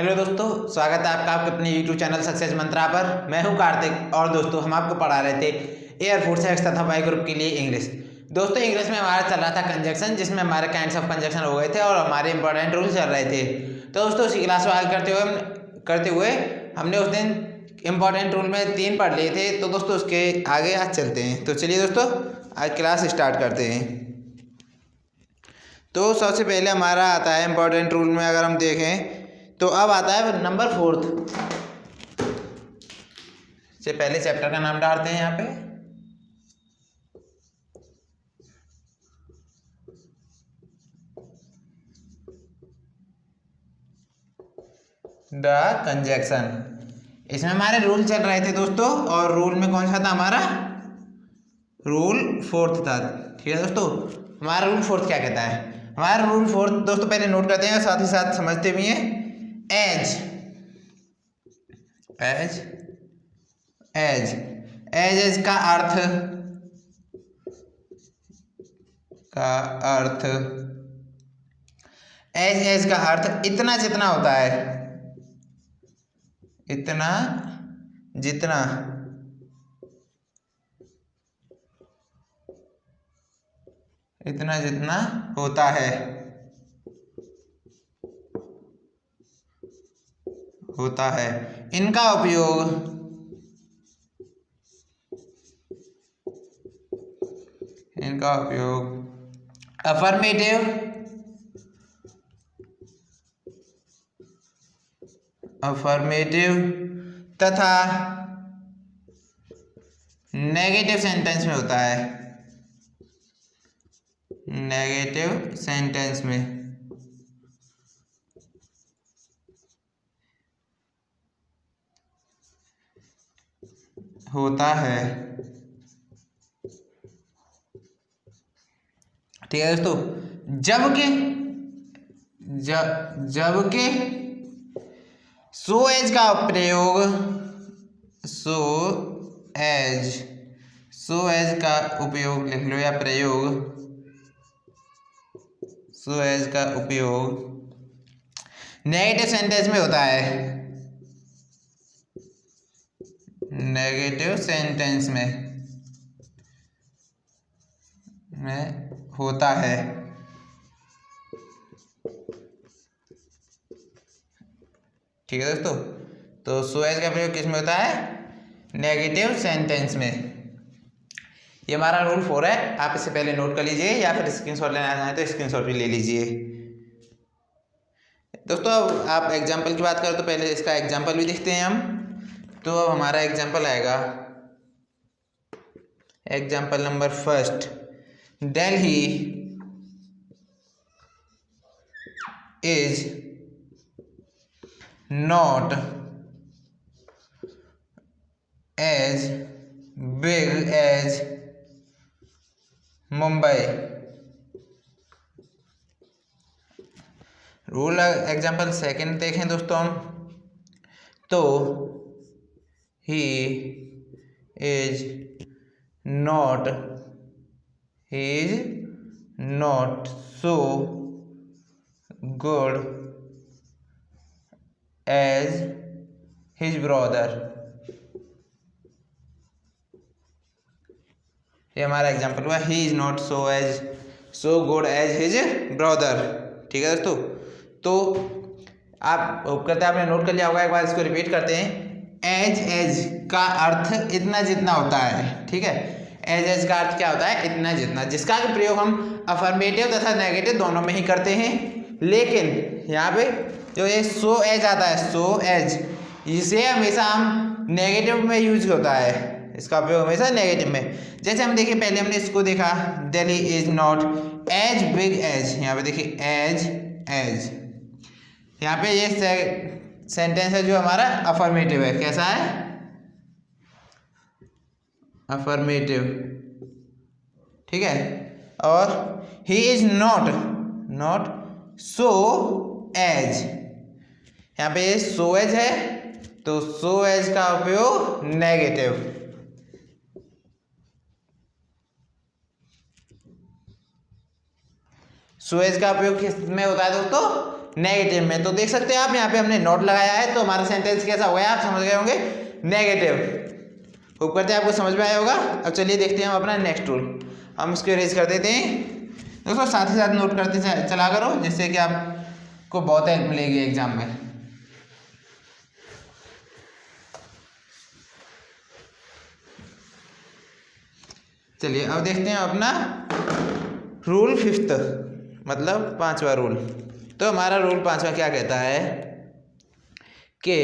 Hello दोस्तों, स्वागत है आपका आपके अपने यूट्यूब चैनल सक्सेस मंत्रा पर। मैं हूं कार्तिक और दोस्तों हम आपको पढ़ा रहे थे एयरफोर्स एक्स तथा वाई ग्रुप के लिए इंग्लिश। दोस्तों इंग्लिश में हमारा चल रहा था कंजक्शन, जिसमें हमारे काइंड्स ऑफ कंजक्शन हो गए थे और हमारे इंपॉर्टेंट रूल चल रहे थे। तो दोस्तों उसी क्लास को आगे करते हुए हमने उस दिन इंपॉर्टेंट रूल में 3 पढ़ लिए थे। तो दोस्तों उसके आगे आज चलते हैं। तो चलिए दोस्तों आज क्लास स्टार्ट करते हैं। तो सबसे पहले हमारा आता है इंपॉर्टेंट रूल में, अगर हम देखें तो अब आता है नंबर 4 से पहले चैप्टर का नाम डालते हैं यहाँ पे। The conjunction. इसमें हमारे रूल चल रहे थे दोस्तों, और रूल में कौन सा था हमारा? रूल 4 था। ठीक है दोस्तों, हमारा रूल 4 क्या कहता है? हमारा रूल 4 दोस्तों पहले नोट करते हैं और साथ ही साथ समझते भी हैं। As as as as as का अर्थ एज एज का अर्थ इतना जितना होता है, इतना जितना इतना जितना होता है, इनका उपयोग अफर्मेटिव तथा नेगेटिव सेंटेंस में होता है। नेगेटिव सेंटेंस में होता है। ठीक है दोस्तों, जबकि सो एज का प्रयोग लिख लो, या प्रयोग सो एज का उपयोग नेगेटिव सेंटेंस में होता है। नेगेटिव सेंटेंस में होता है। ठीक है दोस्तों, तो सो एज का प्रयोग किस में होता है? नेगेटिव सेंटेंस में। ये हमारा रूल 4 है। आप इससे पहले नोट कर लीजिए, या फिर स्क्रीनशॉट लेना चाहें तो स्क्रीनशॉट भी ले लीजिए। दोस्तों अब आप एग्जाम्पल की बात करें तो पहले इसका एग्जाम्पल भी देखते हैं हम। तो अब हमारा एग्जाम्पल आएगा, example number 1। Delhi is not as big as Mumbai. Rule example 2 देखें दोस्तों हम, तो he is not so good as his brother. ये हमारा एग्जाम्पल हुआ, he is not so good as his brother. ठीक है दोस्तों, तो आप होप करते हैं आपने नोट कर लिया होगा। एक बार इसको रिपीट करते हैं। एज का अर्थ इतना जितना होता है। ठीक है, एज का अर्थ क्या होता है? इतना जितना, जिसका प्रयोग हम अफर्मेटिव तथा नेगेटिव दोनों में ही करते हैं। लेकिन यहाँ पे जो ये सो एज आता है, सो एज, इसे हमेशा हम नेगेटिव में यूज होता है। इसका उपयोग हमेशा नेगेटिव में। जैसे हम देखिए, पहले हमने इसको देखा, Delhi is not as big as. यहाँ पे देखिए एज यहाँ पे ये सेंटेंस है जो हमारा अफर्मेटिव है। कैसा है? अफर्मेटिव। ठीक है, और he is not so as, यहाँ पे सो एज है तो सो एज का उपयोग नेगेटिव। सो एज का उपयोग किस में होता है दोस्तों? नेगेटिव में। तो देख सकते हैं आप यहाँ पे हमने नॉट लगाया है, तो हमारा सेंटेंस कैसा हो गया आप समझ गए होंगे, नेगेटिव। होप करते हैं आपको समझ में आया होगा। अब चलिए देखते हैं हम अपना नेक्स्ट रूल, हम इसको इरेज कर देते हैं दोस्तों। साथ ही साथ नोट करते चला करो, जिससे कि आपको बहुत हेल्प मिलेगी एग्जाम में। चलिए अब देखते हैं अपना रूल 5th, मतलब 5वां रूल। तो हमारा रूल 5वां क्या कहता है कि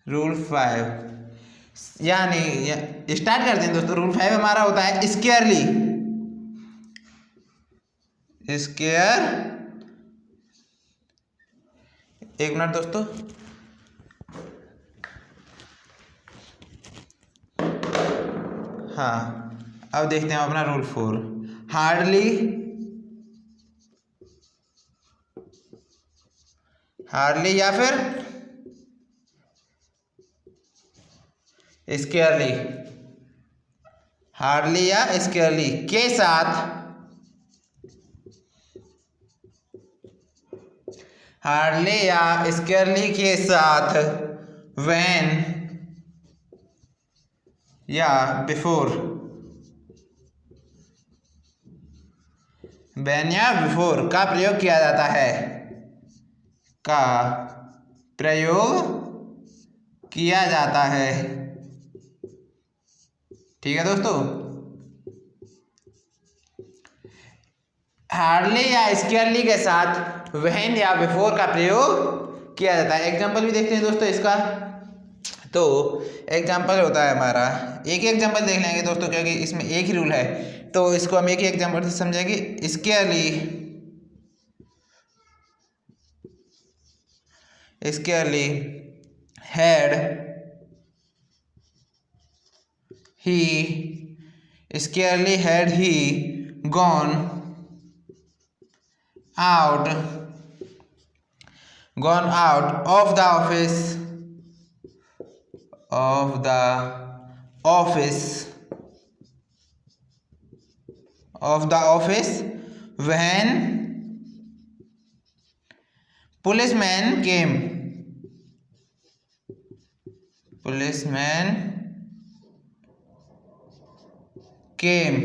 रूल 5 यानी स्टार्ट करते हैं दोस्तों। रूल 5 हमारा होता है स्केयरली, स्केयर, एक मिनट दोस्तों, हाँ अब देखते हैं अपना रूल 4, हार्डली, हार्डली या फिर स्केयरली, हार्डली या स्केयरली के साथ, हार्डली या स्केयरली के साथ व्हेन या बिफोर, व्हेन या बिफोर का प्रयोग किया जाता है, का प्रयोग किया जाता है। ठीक है दोस्तों, हार्डली या स्केयरली के साथ व्हेन या बिफोर का प्रयोग किया जाता है। एग्जाम्पल भी देखते हैं दोस्तों इसका। तो एग्जाम्पल होता है हमारा, एक ही एग्जाम्पल देख लेंगे दोस्तों, क्योंकि इसमें एक ही रूल है, तो इसको हम एक ही एग्जाम्पल से समझेंगे। Scarcely, scarcely had he, scarcely had he gone out, gone out of the office, of the office, of the office when policeman came, policeman came,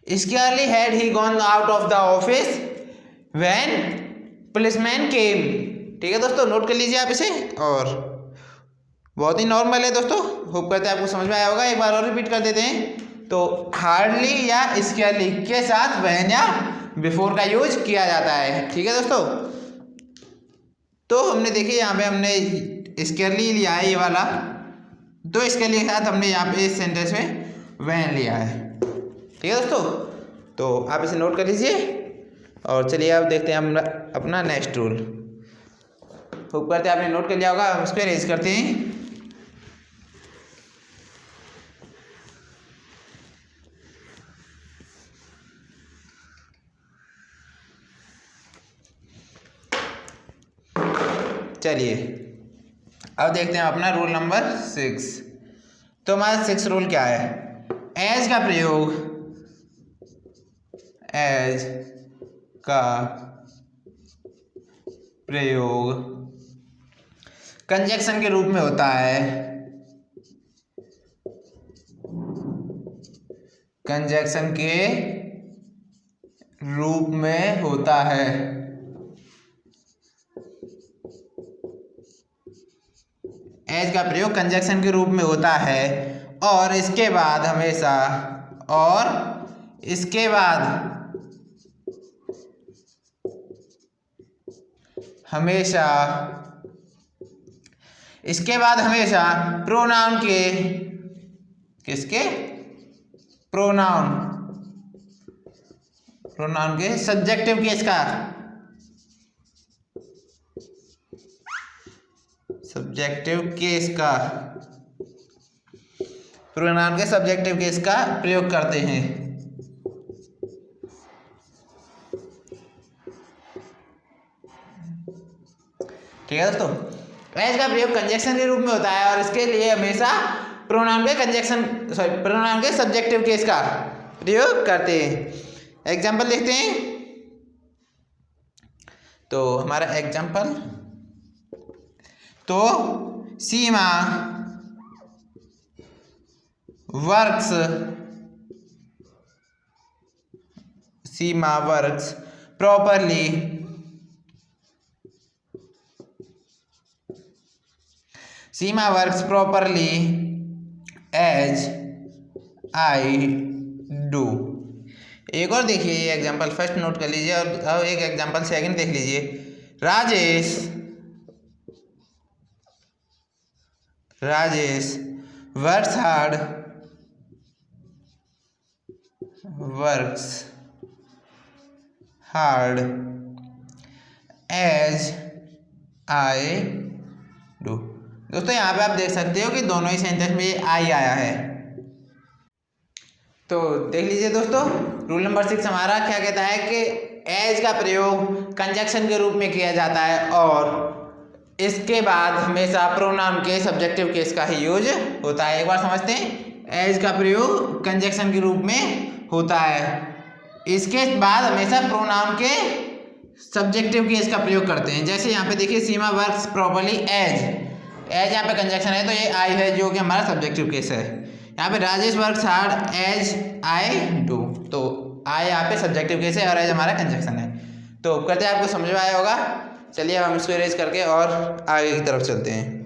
scarcely had he gone out of the office when policeman came। ठीक है दोस्तों, note कर लीजिए आप इसे, और बहुत ही normal है दोस्तों। होप करते हैं आपको समझ में आया होगा। एक बार और रिपीट कर देते हैं। तो हार्डली या स्केयरली के साथ व्हेन या बिफोर का यूज किया जाता है। ठीक है दोस्तों, तो हमने देखिए यहाँ पे हमने स्केयरली लिया है ये वाला, तो स्केयरली के साथ हमने यहाँ पे इस सेंटेंस में व्हेन लिया है। ठीक है दोस्तों, तो आप इसे नोट कर लीजिए, और चलिए अब देखते हैं हम अपना नेक्स्ट रूल। होप करते हैं आपने नोट कर लिया होगा। हम इसको रेज करते हैं। चलिए अब देखते हैं अपना रूल नंबर 6। तो हमारा 6 रूल क्या है? एज का प्रयोग, एज का प्रयोग कंजक्शन के रूप में होता है, कंजक्शन के रूप में होता है। एज का प्रयोग कंजक्शन के रूप में होता है, और इसके बाद हमेशा, और इसके बाद हमेशा, इसके बाद हमेशा प्रोनाउन के, किसके? प्रोनाउन, प्रोनाउन के सब्जेक्टिव केस का, सब्जेक्टिव केस का, प्रोनाउन के सब्जेक्टिव केस का प्रयोग करते हैं। ठीक है दोस्तों, एज का प्रयोग कंजक्शन के रूप में होता है और इसके लिए हमेशा प्रोनाउन के सब्जेक्टिव केस का प्रयोग करते हैं। एग्जाम्पल देखते हैं। तो हमारा एग्जाम्पल, तो Seema works properly as I do. एक और देखिए ये एग्जाम्पल फर्स्ट नोट कर लीजिए और अब एक एग्जाम्पल सेकंड देख लीजिए। Rajesh works hard as I do. दोस्तों यहाँ पे आप देख सकते हो कि दोनों ही सेंटेंस में आई आया है। तो देख लीजिए दोस्तों, रूल नंबर 6 हमारा क्या कहता है कि एज का प्रयोग कंजक्शन के रूप में किया जाता है और इसके बाद हमेशा प्रोनाउन के सब्जेक्टिव केस का ही यूज होता है। एक बार समझते हैं, एज का प्रयोग कंजक्शन के रूप में होता है, इसके बाद हमेशा प्रोनाउन के सब्जेक्टिव केस का प्रयोग करते हैं। जैसे यहाँ पे देखिए, सीमा वर्क्स प्रॉपरली एज यहाँ पे कंजक्शन है तो ये आई है जो कि हमारा सब्जेक्टिव केस है। यहाँ पे Rajesh works hard as I do, तो आई यहाँ पे सब्जेक्टिव केस है और एज हमारा कंजक्शन है। तो करते हैं, आपको समझ में आया होगा। चलिए हम इसको इरेज करके और आगे की तरफ चलते हैं।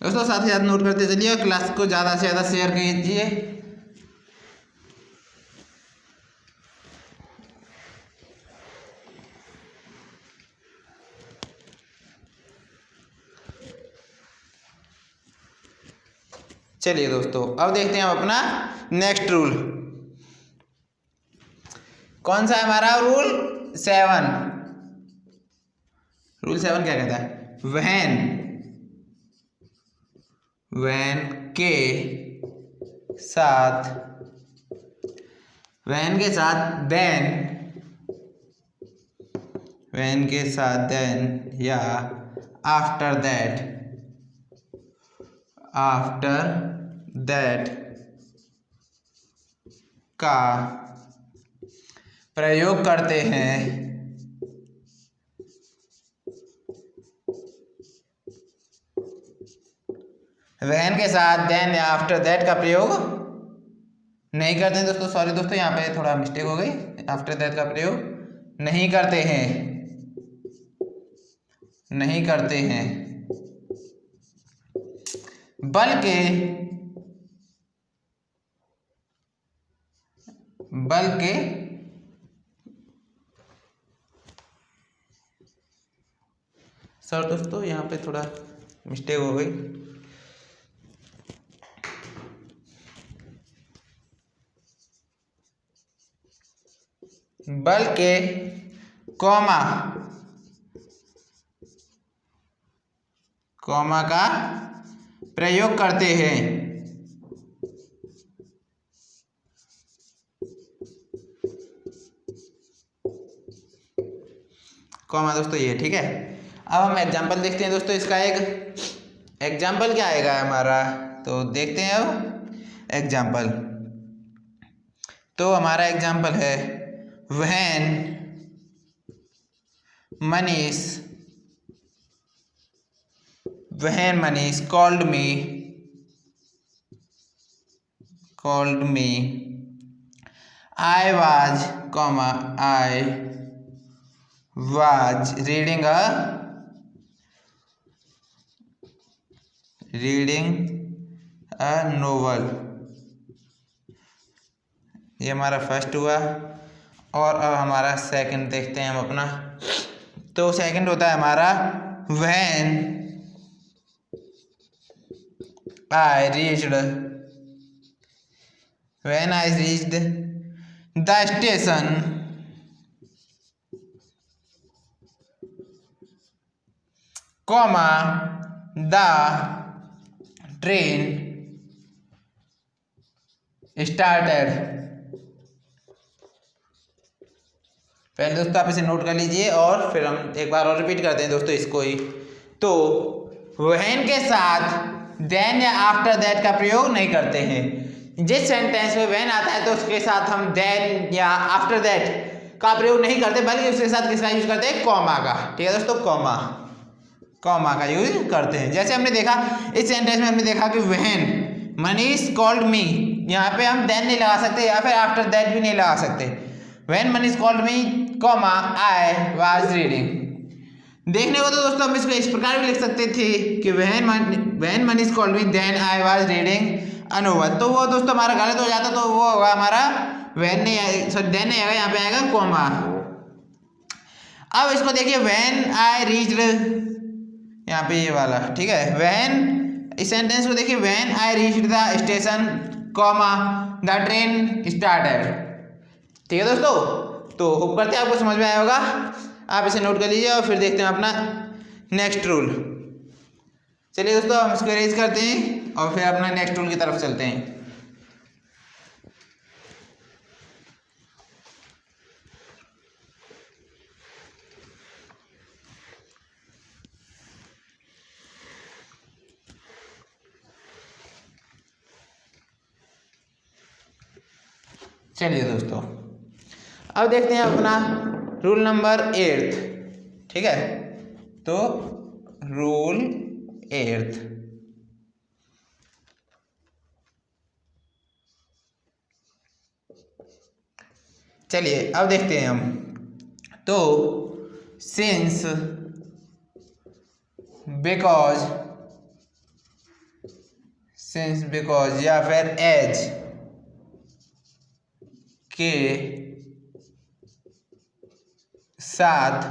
दोस्तों साथ ही साथ नोट करते चलिए और क्लास को ज़्यादा से ज़्यादा शेयर कीजिए। चलिए दोस्तों, अब देखते हैं हम अपना नेक्स्ट रूल। कौन सा है हमारा रूल 7? रूल 7 क्या कहता है? वैन के साथ देन या आफ्टर दैट का प्रयोग करते हैं, वैन के साथ देन या आफ्टर दैट का प्रयोग नहीं करते हैं। दोस्तों सॉरी दोस्तों, यहाँ पे थोड़ा मिस्टेक हो गई। आफ्टर दैट का प्रयोग नहीं करते हैं, बल्कि सर दोस्तों यहाँ पे थोड़ा मिस्टेक हो गई। बल्कि कॉमा का प्रयोग करते हैं। कॉमा दोस्तों ये ठीक है। अब हम एग्जाम्पल देखते हैं दोस्तों। इसका एक एग्जाम्पल क्या आएगा हमारा, तो देखते हैं अब एग्जाम्पल। तो हमारा एग्जाम्पल है, when Manish called me I was reading a novel। ये हमारा फर्स्ट हुआ और अब हमारा सेकंड देखते हैं हम अपना। तो सेकंड होता है हमारा, when I reached the station comma the train started। पहले दोस्तों आप इसे नोट कर लीजिए और फिर हम एक बार और रिपीट करते हैं दोस्तों इसको ही। तो व्हेन के साथ देन या आफ्टर दैट का प्रयोग नहीं करते हैं। जिस सेंटेंस में व्हेन आता है तो उसके साथ हम देन या आफ्टर दैट का प्रयोग नहीं करते, बल्कि उसके साथ किसका यूज करते हैं, कॉमा का। ठीक है दोस्तों, कॉमा का यूज करते हैं। जैसे हमने देखा इस सेंटेंस में, हमने देखा कि व्हेन मनीष कॉल्ड मी, यहाँ पे हम देन नहीं लगा सकते या फिर आफ्टर दैट भी नहीं लगा सकते। When Manish called me comma I was reading. देखने को तो दोस्तों हम इसको इस प्रकार भी लिख सकते थे कि when Manish called me then I was reading a novel. तो वो दोस्तों हमारा गलत हो जाता, तो वो होगा हमारा व्हेन नहीं, सॉरी देन नहीं आएगा, यहाँ पे आएगा कॉमा। अब इसको देखिए व्हेन आई रीच्ड, यहाँ पे ये वाला, ठीक है। व्हेन, इस सेंटेंस को देखिए when I reached the station comma the train started. ठीक है दोस्तों, तो होप करते हैं आपको समझ में आया होगा। आप इसे नोट कर लीजिए और फिर देखते हैं अपना नेक्स्ट रूल। चलिए दोस्तों हम इसको अरेंज करते हैं और फिर अपना नेक्स्ट रूल की तरफ चलते हैं। चलिए दोस्तों अब देखते हैं अपना रूल नंबर 8। ठीक है, तो रूल 8, चलिए अब देखते हैं हम। तो सिंस, बिकॉज या फिर एज के साथ,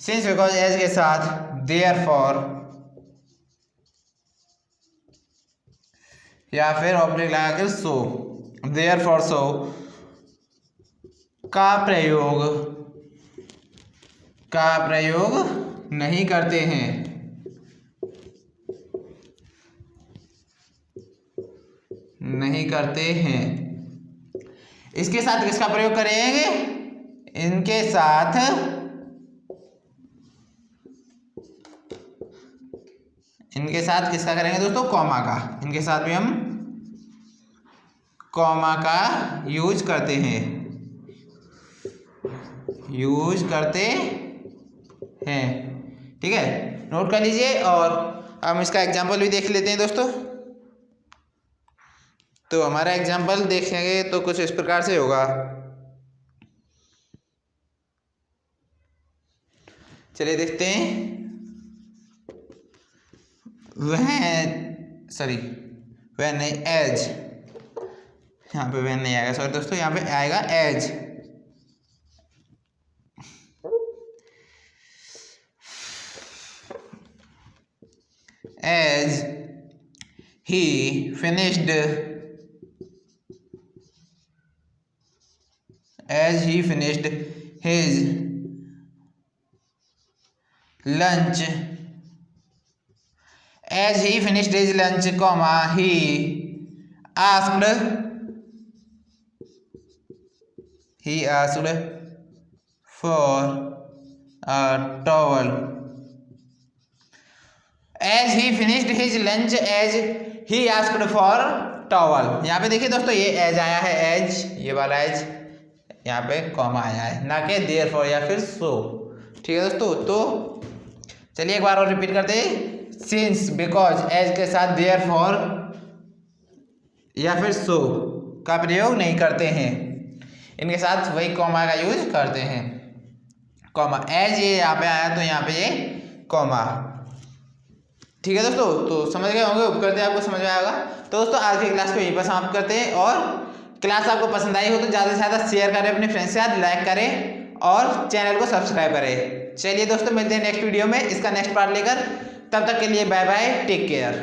सिंस बिकॉज एज के साथ देयरफॉर या फिर ऑब्लिक लगा कर सो, देयरफॉर सो का प्रयोग नहीं करते हैं। इसके साथ किसका प्रयोग करेंगे, इनके साथ किसका करेंगे दोस्तों, कॉमा का। इनके साथ भी हम कॉमा का यूज करते हैं, ठीक है, नोट कर लीजिए। और हम इसका एग्जाम्पल भी देख लेते हैं दोस्तों। तो हमारा एग्जाम्पल देखेंगे तो कुछ इस प्रकार से होगा। चलिए देखते हैं। वह नहीं, एज, यहाँ पे वह नहीं आएगा, सॉरी दोस्तों, यहाँ पे आएगा as. As he finished his lunch, comma he asked for a towel. As he finished his lunch, as he asked for towel. यहाँ पे देखिए दोस्तों, ये एज आया है, एज, ये वाला एज, यहाँ पे कॉमा आया है, ना कि देयरफॉर या फिर सो। ठीक है दोस्तों, तो चलिए एक बार और रिपीट करते हैं। सिंस बिकॉज एज के साथ देयरफॉर या फिर सो का प्रयोग नहीं करते हैं, इनके साथ वही कॉमा का यूज करते हैं। कॉमा, एज ये यहाँ पे आया तो यहाँ पे ये कॉमा। ठीक है दोस्तों, तो समझ गए होंगे, उम्मीद करते हैं आपको समझ में आएगा। तो दोस्तों आज की क्लास को यहीं पर समाप्त करते हैं, और क्लास आपको पसंद आई हो तो ज़्यादा से ज़्यादा शेयर करें अपने फ्रेंड्स के साथ, लाइक करें और चैनल को सब्सक्राइब करें। चलिए दोस्तों मिलते हैं नेक्स्ट वीडियो में इसका नेक्स्ट पार्ट लेकर, तब तक के लिए बाय बाय, टेक केयर।